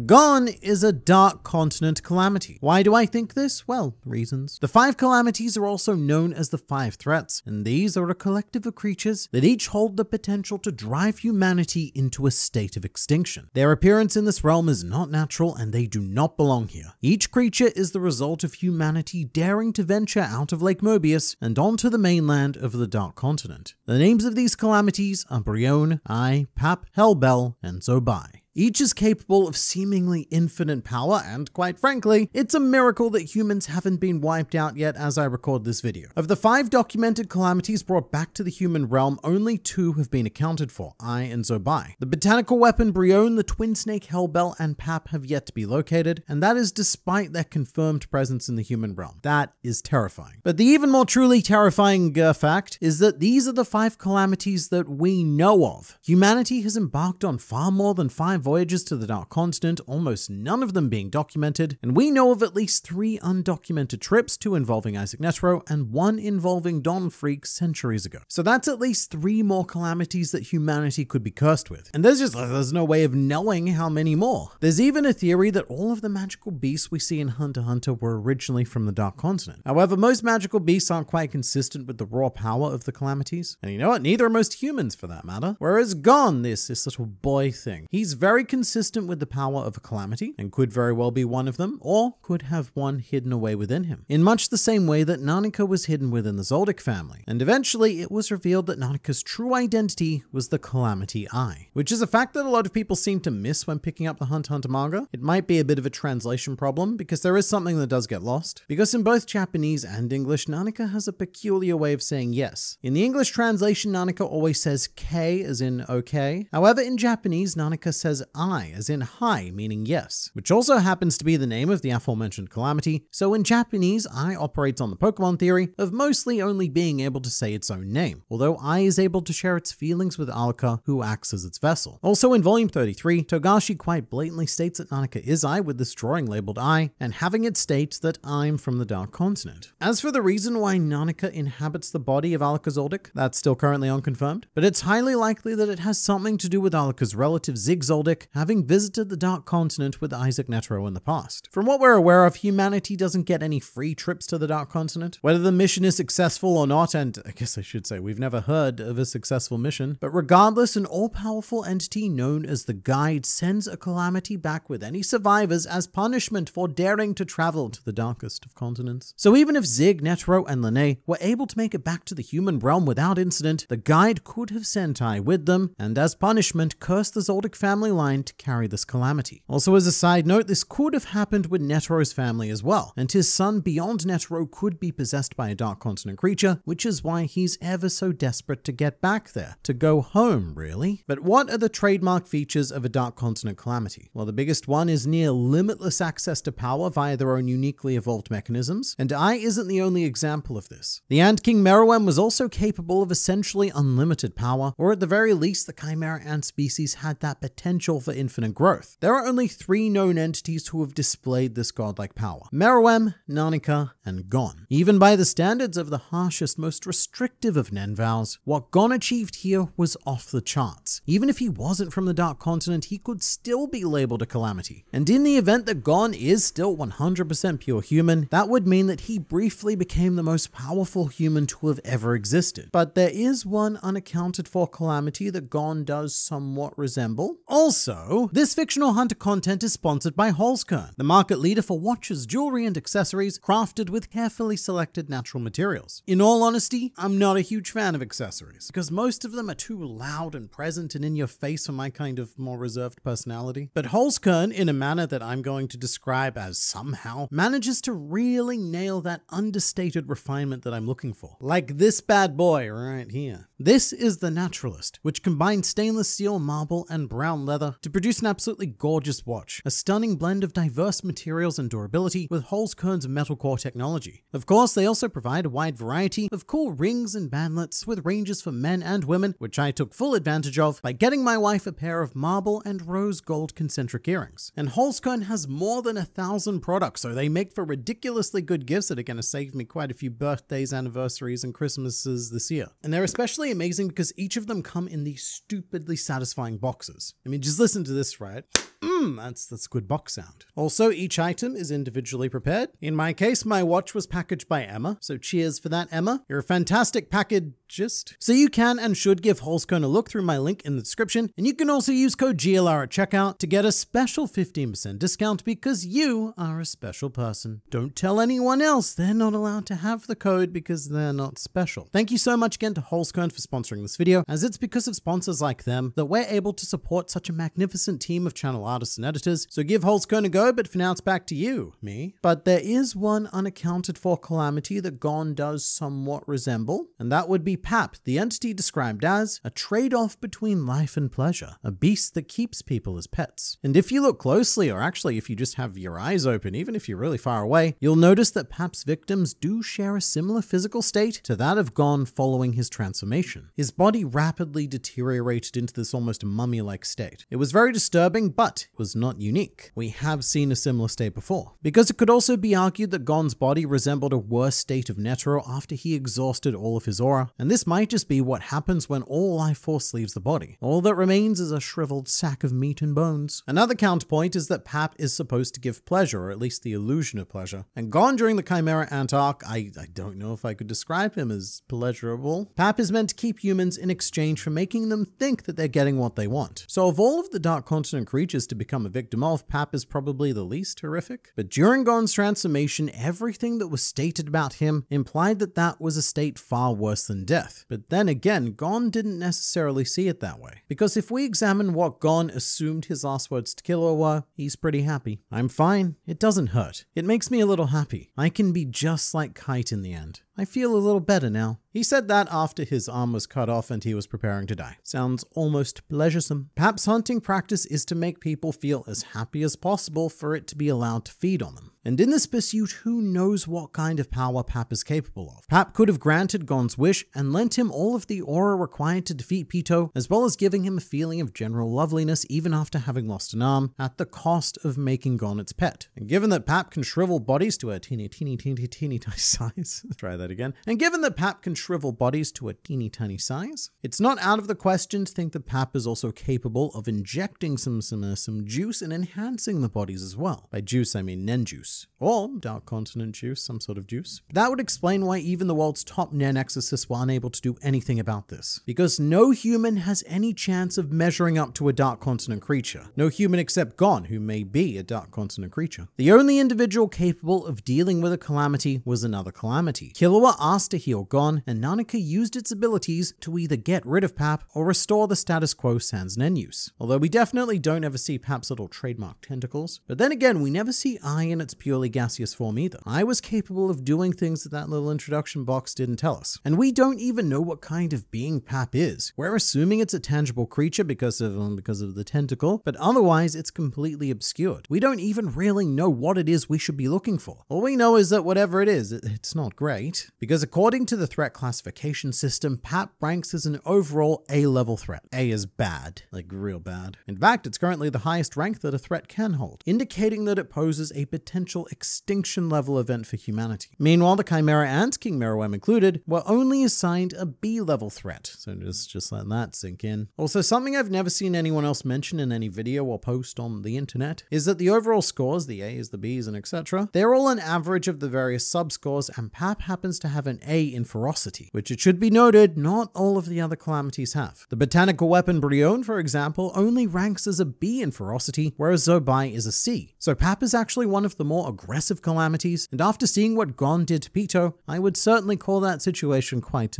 Gone is a dark continent calamity. Why do I think this? Well, reasons. The 5 calamities are also known as the 5 threats, and these are a collective of creatures that each hold the potential to drive humanity into a state of extinction. Their appearance in this realm is not natural, and they do not belong here. Each creature is the result of humanity daring to venture out of Lake Mobius and onto the mainland of the Dark Continent. The names of these calamities are Brion, Ai, Pap, Hellbell, and Zobai. Each is capable of seemingly infinite power, and quite frankly, it's a miracle that humans haven't been wiped out yet as I record this video. Of the 5 documented calamities brought back to the human realm, only 2 have been accounted for, Ai and Zobai. The botanical weapon Brion, the twin snake Hellbell, and Pap have yet to be located, and that is despite their confirmed presence in the human realm. That is terrifying. But the even more truly terrifying fact is that these are the 5 calamities that we know of. Humanity has embarked on far more than 5 voyages to the Dark Continent, almost none of them being documented, and we know of at least 3 undocumented trips, 2 involving Isaac Netero and 1 involving Don Freecss centuries ago. So that's at least 3 more calamities that humanity could be cursed with. And there's no way of knowing how many more. There's even a theory that all of the magical beasts we see in Hunter x Hunter were originally from the Dark Continent. However, most magical beasts aren't quite consistent with the raw power of the calamities. And you know what? Neither are most humans for that matter. Whereas Gon, this little boy thing, he's very consistent with the power of a calamity and could very well be one of them, or could have one hidden away within him, in much the same way that Narnika was hidden within the Zoldyck family. And eventually it was revealed that Narnika's true identity was the Calamity Eye, which is a fact that a lot of people seem to miss when picking up the Hunter x Hunter manga. It might be a bit of a translation problem because there is something that does get lost, because in both Japanese and English, Narnika has a peculiar way of saying yes. In the English translation, Narnika always says K as in okay. However, in Japanese, Narnika says I as in hi, meaning yes, which also happens to be the name of the aforementioned calamity. So in Japanese, I operates on the Pokemon theory of mostly only being able to say its own name, although I is able to share its feelings with Alaka, who acts as its vessel. Also in volume 33, Togashi quite blatantly states that Narnika is I, with this drawing labeled I, and having it state that I'm from the Dark Continent. As for the reason why Narnika inhabits the body of Alaka Zoldyck, that's still currently unconfirmed, but it's highly likely that it has something to do with Alaka's relative Zig Zoldyck having visited the Dark Continent with Isaac Netero in the past. From what we're aware of, humanity doesn't get any free trips to the Dark Continent. Whether the mission is successful or not, and I guess I should say we've never heard of a successful mission, but regardless, an all-powerful entity known as the Guide sends a calamity back with any survivors as punishment for daring to travel to the darkest of continents. So even if Zig, Netero, and Lene were able to make it back to the human realm without incident, the Guide could have sent I with them, and as punishment, cursed the Zoldyck family line to carry this calamity. Also, as a side note, this could have happened with Netero's family as well, and his son beyond Netero could be possessed by a Dark Continent creature, which is why he's ever so desperate to get back there, to go home, really. But what are the trademark features of a Dark Continent calamity? Well, the biggest one is near limitless access to power via their own uniquely evolved mechanisms, and I isn't the only example of this. The Ant King Meruem was also capable of essentially unlimited power, or at the very least, the Chimera ant species had that potential for infinite growth. There are only 3 known entities who have displayed this godlike power: Meruem, Narnika, and Gon. Even by the standards of the harshest, most restrictive of Nen vows, what Gon achieved here was off the charts. Even if he wasn't from the Dark Continent, he could still be labeled a calamity. And in the event that Gon is still 100% pure human, that would mean that he briefly became the most powerful human to have ever existed. But there is one unaccounted for calamity that Gon does somewhat resemble. Also, this fictional hunter content is sponsored by Holzkern, the market leader for watches, jewelry, and accessories crafted with carefully selected natural materials. In all honesty, I'm not a huge fan of accessories, because most of them are too loud and present and in your face for my kind of more reserved personality. But Holzkern, in a manner that I'm going to describe as somehow, manages to really nail that understated refinement that I'm looking for. Like this bad boy right here. This is the Naturalist, which combines stainless steel, marble, and brown leather to produce an absolutely gorgeous watch, a stunning blend of diverse materials and durability with Holzkern's metal core technology. Of course, they also provide a wide variety of cool rings and bandlets with ranges for men and women, which I took full advantage of by getting my wife a pair of marble and rose gold concentric earrings. And Holzkern has more than 1,000 products, so they make for ridiculously good gifts that are going to save me quite a few birthdays, anniversaries, and Christmases this year. And they're especially amazing because each of them come in these stupidly satisfying boxes. I mean, just listen to this, right? That's good box sound. Also, each item is individually prepared. In my case, my watch was packaged by Emma, so cheers for that, Emma. You're a fantastic packagist. So you can and should give Holzcone a look through my link in the description, and you can also use code GLR at checkout to get a special 15% discount because you are a special person. Don't tell anyone else they're not allowed to have the code because they're not special. Thank you so much again to Holzcone for sponsoring this video, as it's because of sponsors like them that we're able to support such a magnificent team of channel artists and editors. So give Holzcone a go, but for now it's back to you, me. But there is one unaccounted for calamity that Gon does somewhat resemble, and that would be Pap, the entity described as a trade-off between life and pleasure, a beast that keeps people as pets. And if you look closely, or actually if you just have your eyes open, even if you're really far away, you'll notice that Pap's victims do share a similar physical state to that of Gon following his transformation. His body rapidly deteriorated into this almost mummy-like state. It was very disturbing, but it was not unique. We have seen a similar state before. Because it could also be argued that Gon's body resembled a worse state of Netero after he exhausted all of his aura, and this might just be what happens when all life force leaves the body. All that remains is a shriveled sack of meat and bones. Another counterpoint is that Pap is supposed to give pleasure, or at least the illusion of pleasure. And Gon during the Chimera Ant arc, I don't know if I could describe him as pleasurable. Pap is meant to keep humans in exchange for making them think that they're getting what they want. So of all of the Dark Continent creatures to become a victim of, Pap is probably the least horrific. But during Gon's transformation, everything that was stated about him implied that that was a state far worse than death. But then again, Gon didn't necessarily see it that way. Because if we examine what Gon assumed his last words to Killua were, he's pretty happy. I'm fine. It doesn't hurt. It makes me a little happy. I can be just like Kite in the end. I feel a little better now. He said that after his arm was cut off and he was preparing to die. Sounds almost pleasuresome. Pap's hunting practice is to make people feel as happy as possible for it to be allowed to feed on them. And in this pursuit, who knows what kind of power Pap is capable of. Pap could have granted Gon's wish and lent him all of the aura required to defeat Pito, as well as giving him a feeling of general loveliness even after having lost an arm, at the cost of making Gon its pet. And given that Pap can shrivel bodies to a teeny tiny size, try that again. And given that Pap can shrivel bodies to a teeny tiny size, it's not out of the question to think that Pap is also capable of injecting some juice and enhancing the bodies as well. By juice, I mean Nen juice. Or Dark Continent juice, some sort of juice. That would explain why even the world's top Nen exorcists were unable to do anything about this. Because no human has any chance of measuring up to a Dark Continent creature. No human except Gon, who may be a Dark Continent creature. The only individual capable of dealing with a calamity was another calamity. Killua asked to heal Gon, and Nanaka used its abilities to either get rid of Pap or restore the status quo sans Nen use. Although we definitely don't ever see Pap's little trademark tentacles. But then again, we never see Ai in its purely gaseous form either. I was capable of doing things that little introduction box didn't tell us. And we don't even know what kind of being Pap is. We're assuming it's a tangible creature because of the tentacle, but otherwise it's completely obscured. We don't even really know what it is we should be looking for. All we know is that whatever it is, it's not great. Because according to the threat classification system, Pap ranks as an overall A-level threat. A is bad, like real bad. In fact, it's currently the highest rank that a threat can hold, indicating that it poses a potential extinction level event for humanity. Meanwhile, the Chimera and King Meruem included were only assigned a B-level threat, so just let that sink in. Also, something I've never seen anyone else mention in any video or post on the internet is that the overall scores, the A's, the B's, and etc., they're all an average of the various sub-scores, and Pap happens to have an A in ferocity, which it should be noted, not all of the other calamities have. The botanical weapon Brion, for example, only ranks as a B in ferocity, whereas Zobai is a C. So Pap is actually one of the more aggressive calamities, and after seeing what Gon did to Pito, I would certainly call that situation quite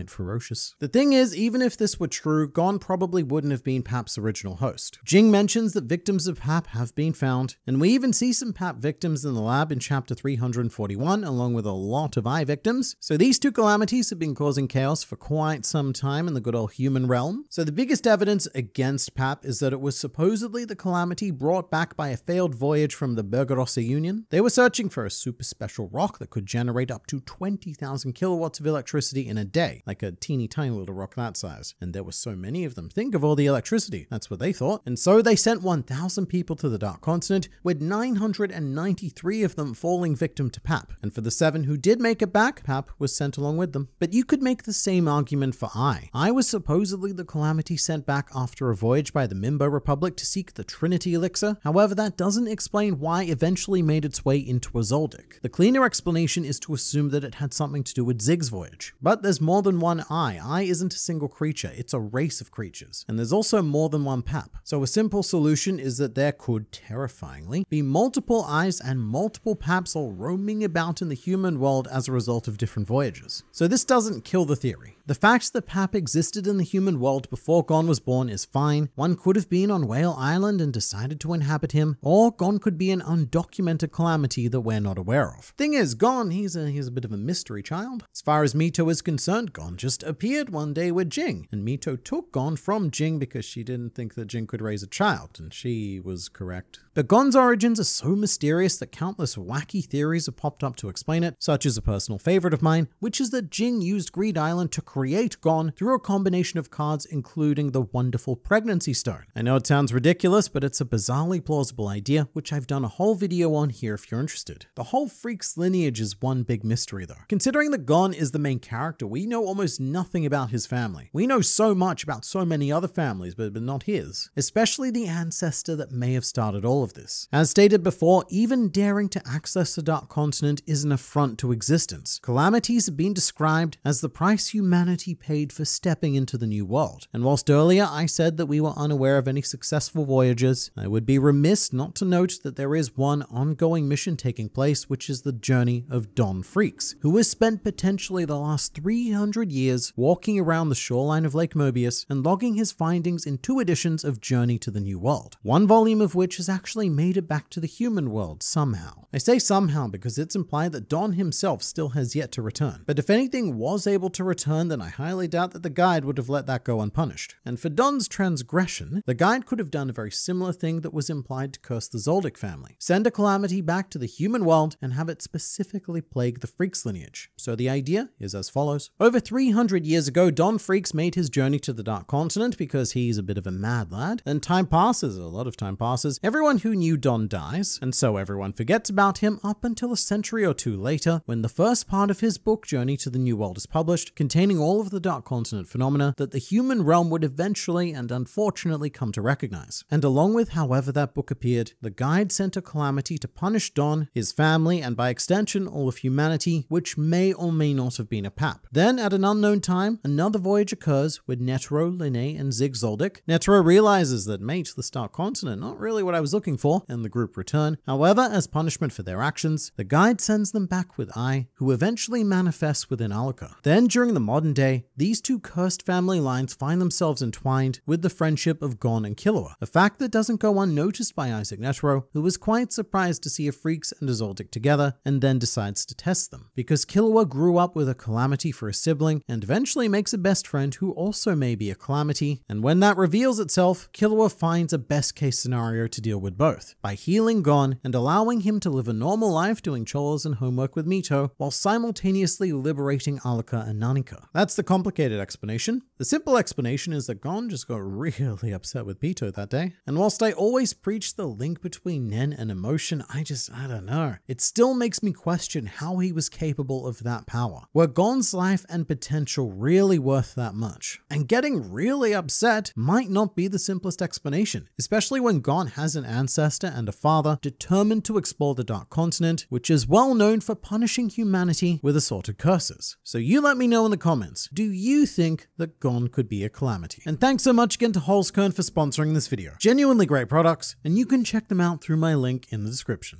ferocious. The thing is, even if this were true, Gon probably wouldn't have been Pap's original host. Jing mentions that victims of Pap have been found, and we even see some Pap victims in the lab in chapter 341, along with a lot of Ai victims. So these two calamities have been causing chaos for quite some time in the good old human realm. So the biggest evidence against Pap is that it was supposedly the calamity brought back by a failed voyage from the Bergerossa Union. They were searching for a super special rock that could generate up to 20,000 kilowatts of electricity in a day, like a teeny tiny little rock that size. And there were so many of them. Think of all the electricity. That's what they thought. And so they sent 1,000 people to the Dark Continent, with 993 of them falling victim to Pap. And for the 7 who did make it back, Pap was sent along with them. But you could make the same argument for I. I was supposedly the calamity sent back after a voyage by the Mimbo Republic to seek the Trinity Elixir. However, that doesn't explain why it eventually made its way into a Zoldyck. The cleaner explanation is to assume that it had something to do with Zig's voyage. But there's more than one I. I isn't a single creature, it's a race of creatures. And there's also more than one Pap. So a simple solution is that there could, terrifyingly, be multiple I's and multiple Paps all roaming about in the human world as a result of different voyages. So this doesn't kill the theory. The fact that Pap existed in the human world before Gon was born is fine. One could have been on Whale Island and decided to inhabit him, or Gon could be an undocumented calamity that we're not aware of. Thing is, Gon, he's a bit of a mystery child. As far as Mito is concerned, Gon just appeared one day with Jing, and Mito took Gon from Jing because she didn't think that Jing could raise a child, and she was correct. But Gon's origins are so mysterious that countless wacky theories have popped up to explain it, such as a personal favorite of mine, which is that Jing used Greed Island to create Gon through a combination of cards, including the wonderful pregnancy stone. I know it sounds ridiculous, but it's a bizarrely plausible idea, which I've done a whole video on here if you're interested. The whole Freecss lineage is one big mystery though. Considering that Gon is the main character, we know almost nothing about his family. We know so much about so many other families, but not his, especially the ancestor that may have started all of this. As stated before, even daring to access the Dark Continent is an affront to existence. Calamities have been described as the price humanity paid for stepping into the New World. And whilst earlier I said that we were unaware of any successful voyages, I would be remiss not to note that there is one ongoing mission taking place, which is the journey of Don Freecss, who has spent potentially the last 300 years walking around the shoreline of Lake Mobius and logging his findings in 2 editions of Journey to the New World, one volume of which has actually made it back to the human world somehow. I say somehow because it's implied that Don himself still has yet to return. But if anything was able to return, then I highly doubt that the guide would have let that go unpunished. And for Don's transgression, the guide could have done a very similar thing that was implied to curse the Zoldyck family. Send a calamity back to the human world and have it specifically plague the Freecss lineage. So the idea is as follows. Over 300 years ago, Don Freecss made his journey to the Dark Continent because he's a bit of a mad lad. And time passes, a lot of time passes. Everyone who knew Don dies, and so everyone forgets about him up until a century or 2 later, when the first part of his book Journey to the New World is published, containing all of the Dark Continent phenomena that the human realm would eventually and unfortunately come to recognize. And along with however that book appeared, the guide sent a calamity to punish Don, his family, and by extension all of humanity, which may or may not have been a Pap. Then at an unknown time, another voyage occurs with Netero, Linné, and Zig Zoldyck. Netero realizes that, mate, the Dark Continent, not really what I was looking for, and the group return. However, as punishment for their actions, the guide sends them back with I, who eventually manifests within Alaka. Then during the modern day, these 2 cursed family lines find themselves entwined with the friendship of Gon and Killua, a fact that doesn't go unnoticed by Isaac Netero, who was quite surprised to see a Freecss and a Zoldyck together, and then decides to test them. Because Killua grew up with a calamity for a sibling, and eventually makes a best friend who also may be a calamity, and when that reveals itself, Killua finds a best case scenario to deal with both, by healing Gon and allowing him to live a normal life doing chores and homework with Mito, while simultaneously liberating Alaka and Nanika. That's the complicated explanation. The simple explanation is that Gon just got really upset with Mito that day. And whilst I always preach the link between Nen and emotion, I don't know. It still makes me question how he was capable of that power. Were Gon's life and potential really worth that much? And getting really upset might not be the simplest explanation, especially when Gon has an ancestor and a father determined to explore the Dark Continent, which is well known for punishing humanity with assorted curses. So you let me know in the comments, do you think that Gon could be a calamity? And thanks so much again to Holzkern for sponsoring this video. Genuinely great products, and you can check them out through my link in the description.